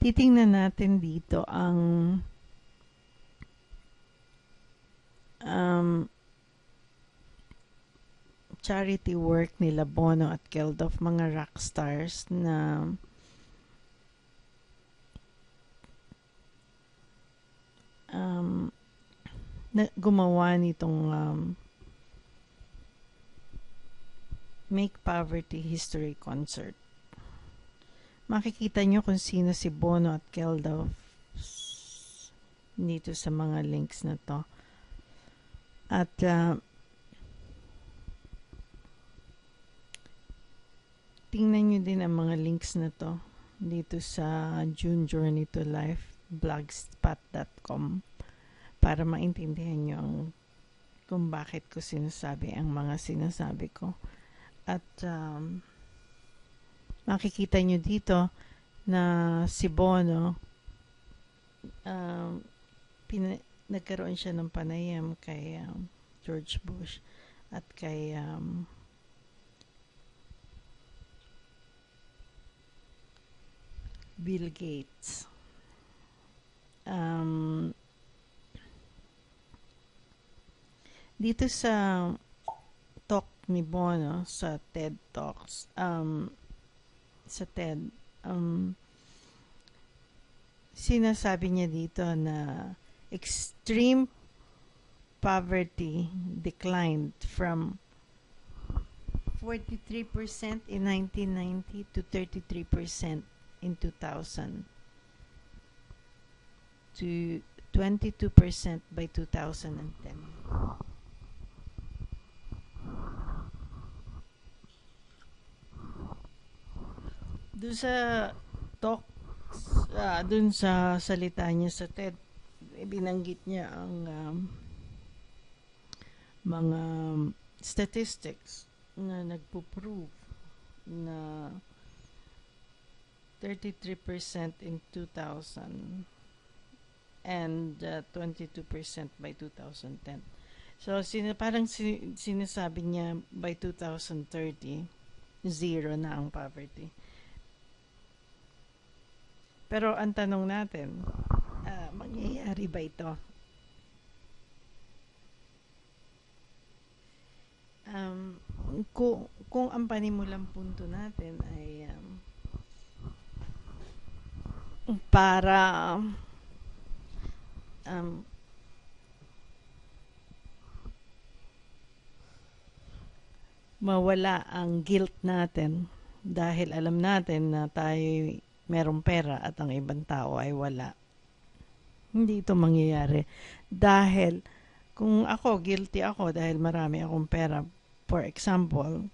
Titingnan natin dito ang charity work nila Bono at Geldof, mga rock stars na gumawa nitong Make Poverty History Concert. Makikita nyo kung sino si Bono at Geldof dito sa mga links na to. At tingnan nyo din ang mga links na to dito sa June Journey to Life blogspot.com para maintindihan nyo kung bakit ko sinasabi ang mga sinasabi ko. At makikita nyo dito na si Bono nagkaroon siya ng panayam kay George Bush at kay Bill Gates. Dito sa talk ni Bono sa TED Talks, sa TED, sinasabi niya dito na extreme poverty declined from 43% in 1990 to 33% in 2000 to 22% by 2010. Doon sa talk, doon sa salita niya sa TED, binanggit niya ang mga statistics na nagpo-prove na 33% in 2000 and 22% by 2010. So, parang sinasabi niya by 2030, zero na ang poverty. Pero ang tanong natin, mangyayari ba ito? Kung ang panimulang punto natin ay para mawala ang guilt natin dahil alam natin na tayo merong pera at ang ibang tao ay wala. Hindi ito mangyayari. Dahil kung ako, guilty ako dahil marami akong pera. For example,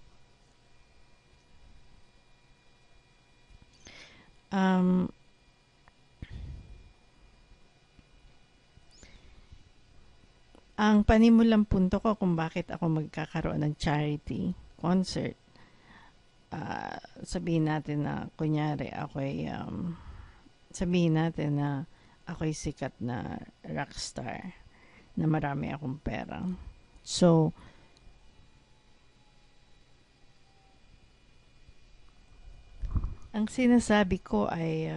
ang panimulang punto ko kung bakit ako magkakaroon ng charity concert, sabihin natin na kunyari ako'y sabihin natin na ako'y sikat na rockstar na marami akong pera. So, ang sinasabi ko ay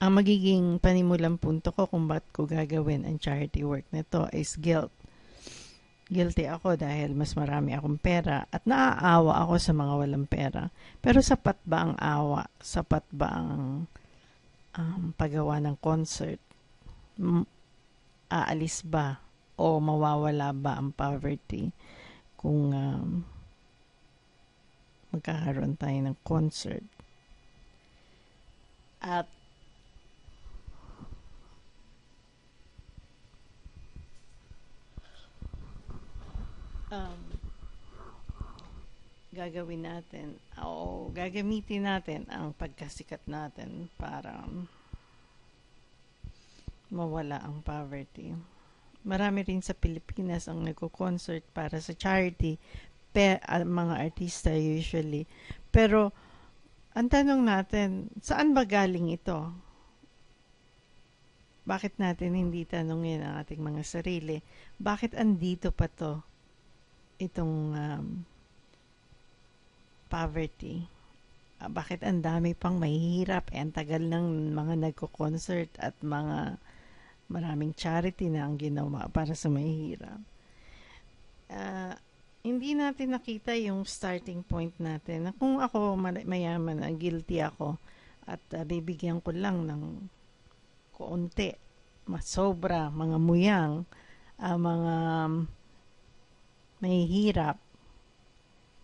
ang magiging panimulang punto ko kung bakit ko gagawin ang charity work nito is guilt. Guilty ako dahil mas marami akong pera at naaawa ako sa mga walang pera. Pero sapat ba ang awa? Sapat ba ang paggawa ng concert? Aalis ba? O mawawala ba ang poverty kung magkakaroon tayo ng concert? At gagawin natin o gagamitin natin ang pagkasikat natin para mawala ang poverty. Marami rin sa Pilipinas ang nagko-concert para sa charity, mga artista usually. Pero ang tanong natin, saan ba galing ito? Bakit natin hindi tanongin ang ating mga sarili? Bakit andito pa to? Itong poverty. bakit ang dami pang mahihirap? Ang tagal ng mga nagko-concert at maraming charity na ang ginawa para sa mahihirap. Ah, hindi natin nakita yung starting point natin. Kung ako mayaman, guilty ako at bibigyan ko lang ng konti, masobra, mga muyang, mga mahihirap.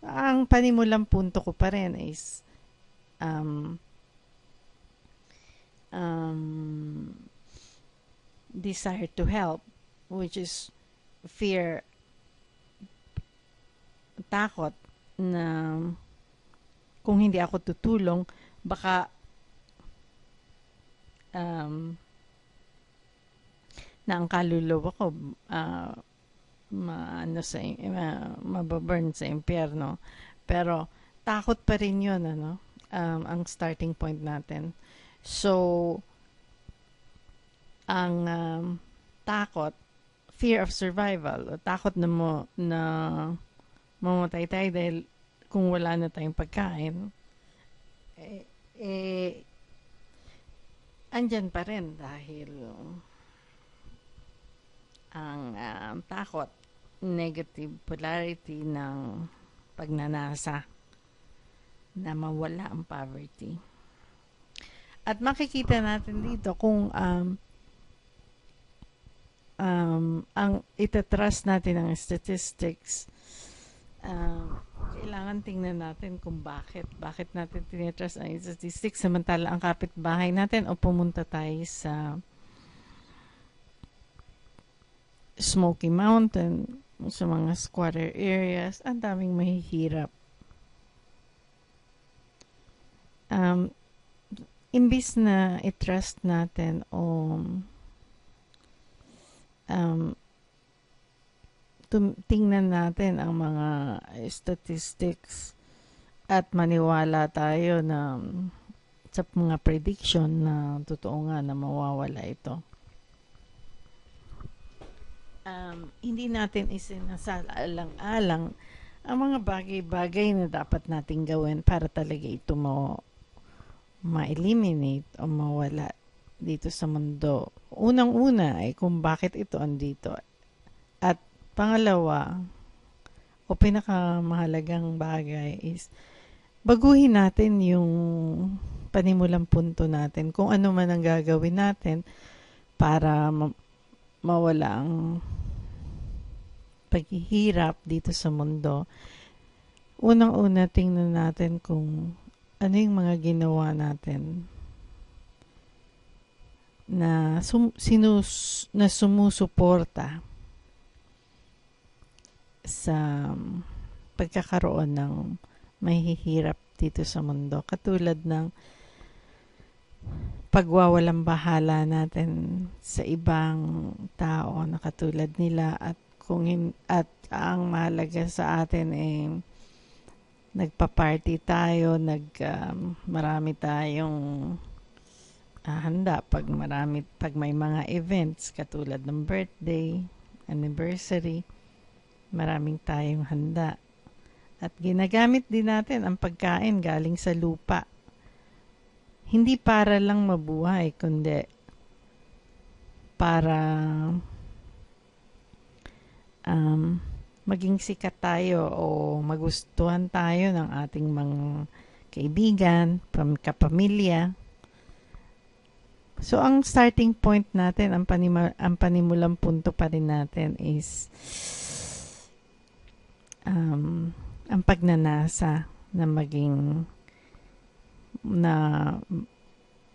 Ang panimulang punto ko pa rin is um, um, desire to help, which is fear, takot na kung hindi ako tutulong, baka na ang kaluluwa ko mababurn sa impyerno. Pero takot pa rin yun, ang starting point natin. So, ang takot, fear of survival, takot na mamatay tayo dahil kung wala na tayong pagkain, andyan pa rin dahil ang takot, negative polarity ng pagnanasa na mawala ang poverty. At makikita natin dito kung ang itatrust natin ang statistics, kailangan tingnan natin kung bakit natin tinitrust ang statistics samantala ang kapitbahay natin o pumunta tayo sa Smoky Mountain, sa mga squatter areas, ang daming mahihirap. Imbis na i-trust natin o tingnan natin ang mga statistics at maniwala tayo na sa mga prediction na totoo nga na mawawala ito. Hindi natin isinasalang-alang ang mga bagay-bagay na dapat nating gawin para talaga ito ma-eliminate o mawala dito sa mundo. Unang-una ay kung bakit ito andito. At pangalawa, o pinakamahalagang bagay is baguhin natin yung panimulang punto natin. Kung ano man ang gagawin natin para mawala ang paghihirap dito sa mundo. Unang-una, tingnan natin kung ano yung mga ginawa natin na sumusuporta sa pagkakaroon ng mahihirap dito sa mundo. Katulad ng pagwawalang bahala natin sa ibang tao na katulad nila at ang mahalaga sa atin ay nagpa-party tayo, marami tayong handa pag may mga events katulad ng birthday, anniversary, maraming tayong handa. At ginagamit din natin ang pagkain galing sa lupa. Hindi para lang mabuhay, kundi para maging sikat tayo o magustuhan tayo ng ating mga kaibigan, kapamilya. So, ang starting point natin, ang panimulang punto pa rin natin is ang pagnanasa na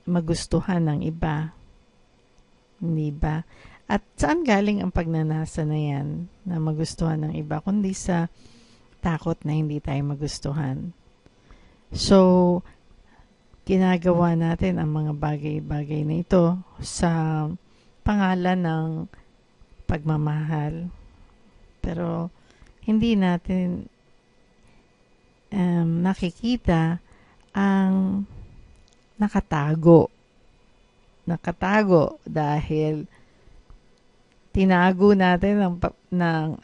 magustuhan ng iba. Hindi ba? At saan galing ang pagnanasa na yan na magustuhan ng iba? Kundi sa takot na hindi tayo magustuhan. So, ginagawa natin ang mga bagay-bagay na ito sa pangalan ng pagmamahal. Pero, hindi natin nakikita ang nakatago dahil tinago natin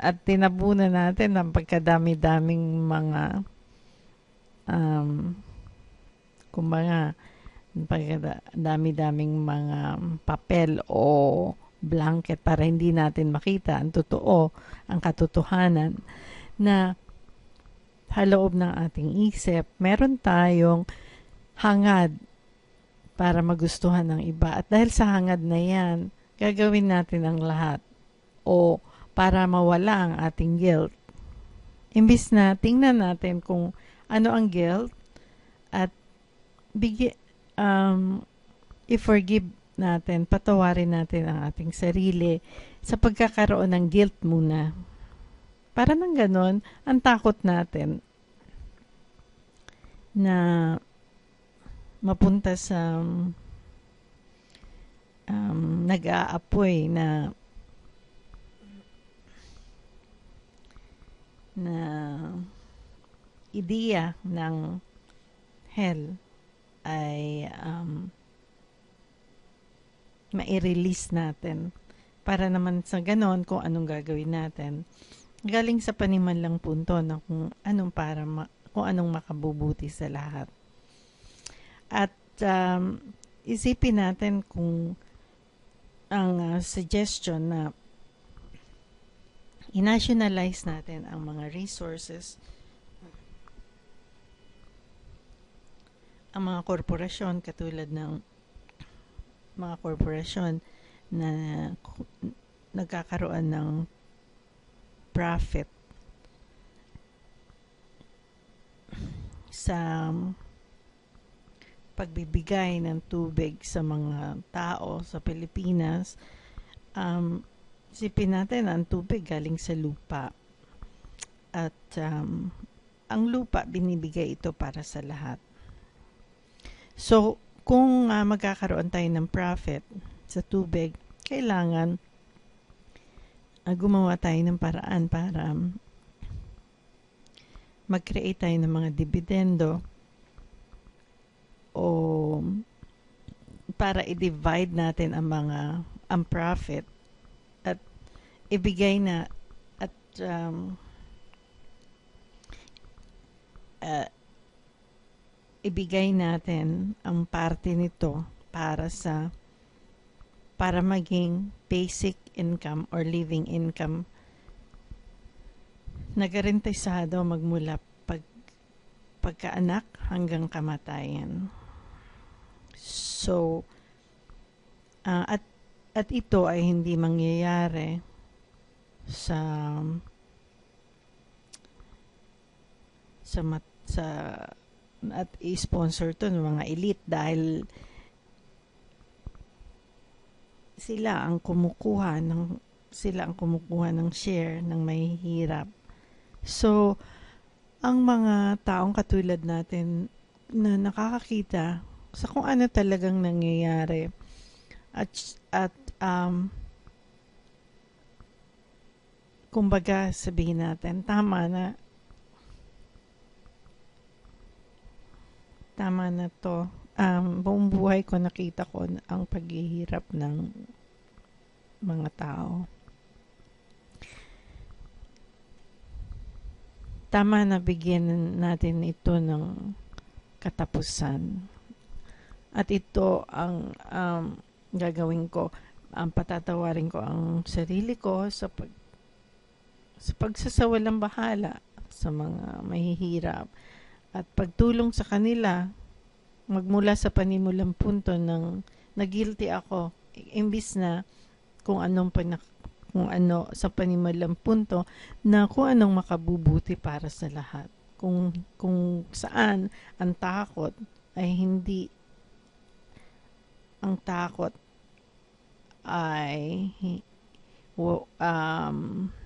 at tinabunan natin ng pagkadami-daming mga Kumbaga, dami-daming mga papel o blanket para hindi natin makita ang totoo, ang katotohanan na sa loob ng ating isip, meron tayong hangad para magustuhan ng iba. At dahil sa hangad na yan, gagawin natin ang lahat o para mawala ang ating guilt. Imbis na tingnan natin kung ano ang guilt at i-forgive natin, patawarin natin ang ating sarili sa pagkakaroon ng guilt muna. Para nang ganon, ang takot natin na mapunta sa nag-aapoy na ideya ng hell ay mai-release natin para naman sa ganon kung anong gagawin natin galing sa panimanlang punto na kung anong makabubuti sa lahat. At isipin natin kung ang suggestion na i-nationalize natin ang mga resources, ang mga korporasyon katulad ng mga korporasyon na nagkakaroon ng profit sa pagbibigay ng tubig sa mga tao sa Pilipinas. Isipin natin, ang tubig galing sa lupa. At ang lupa, binibigay ito para sa lahat. So, kung magkakaroon tayo ng profit sa tubig, kailangan gumawa tayo ng paraan para mag-create tayo ng mga dividendo o para i-divide natin ang profit at ibigay na at ibigay natin ang parte nito para maging basic income or living income na garantisado magmula pagkaanak hanggang kamatayan. So, at ito ay hindi mangyayari at i-sponsor to ng mga elite dahil sila ang kumukuha ng share ng mahihirap. So, ang mga taong katulad natin na nakakakita sa kung ano talagang nangyayari at kumbaga sabihin natin, tama na to. Buong buhay ko nakita ko ang paghihirap ng mga tao. Tama na bigyan natin ito ng katapusan. At ito ang gagawin ko. Patatawarin ko ang sarili ko sa pagsasawalang bahala sa mga mahihirap at pagtulong sa kanila magmula sa panimulang punto ng nag-guilty ako imbis na kung ano sa panimulang punto na kung anong makabubuti para sa lahat. Kung saan ang takot ay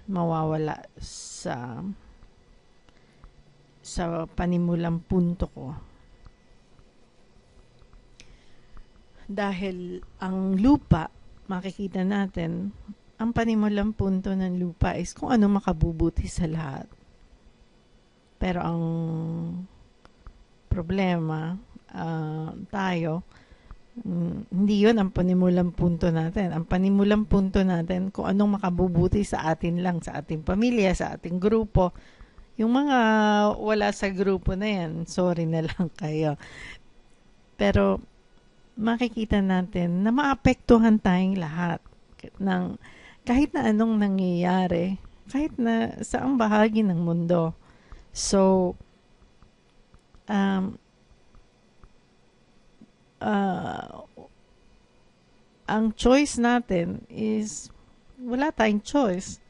mawawala sa panimulang punto ko. Dahil ang lupa, makikita natin, ang panimulang punto ng lupa is kung ano makabubuti sa lahat. Pero ang problema, tayo, hindi yun ang panimulang punto natin. Ang panimulang punto natin kung anong makabubuti sa atin lang, sa ating pamilya, sa ating grupo. Yung mga wala sa grupo na yan, sorry na lang kayo. Pero makikita natin na maapektuhan tayong lahat ng kahit na anong nangyayari, kahit na saang bahagi ng mundo. So, um, uh, ang choice natin is wala tayong choice.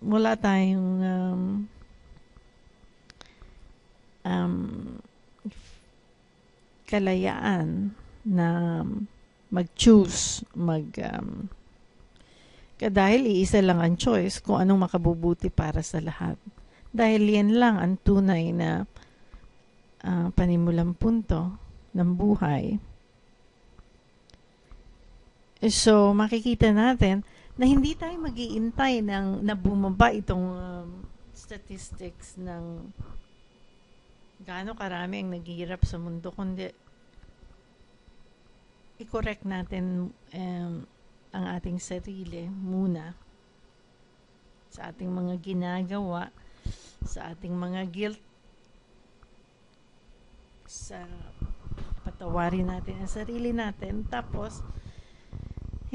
Wala tayong um, kalayaan na mag-choose, dahil iisa lang ang choice kung anong makabubuti para sa lahat. Dahil yan lang ang tunay na panimulang punto ng buhay. So, makikita natin na hindi tayo mag-iintay na bumaba itong statistics ng gaano karami ang naghihirap sa mundo, kundi i-correct natin ang ating sarili muna sa ating mga ginagawa, sa ating mga guilt, sa patawarin natin ang sarili natin, tapos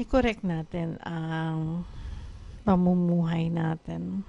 i-correct natin ang pamumuhay natin.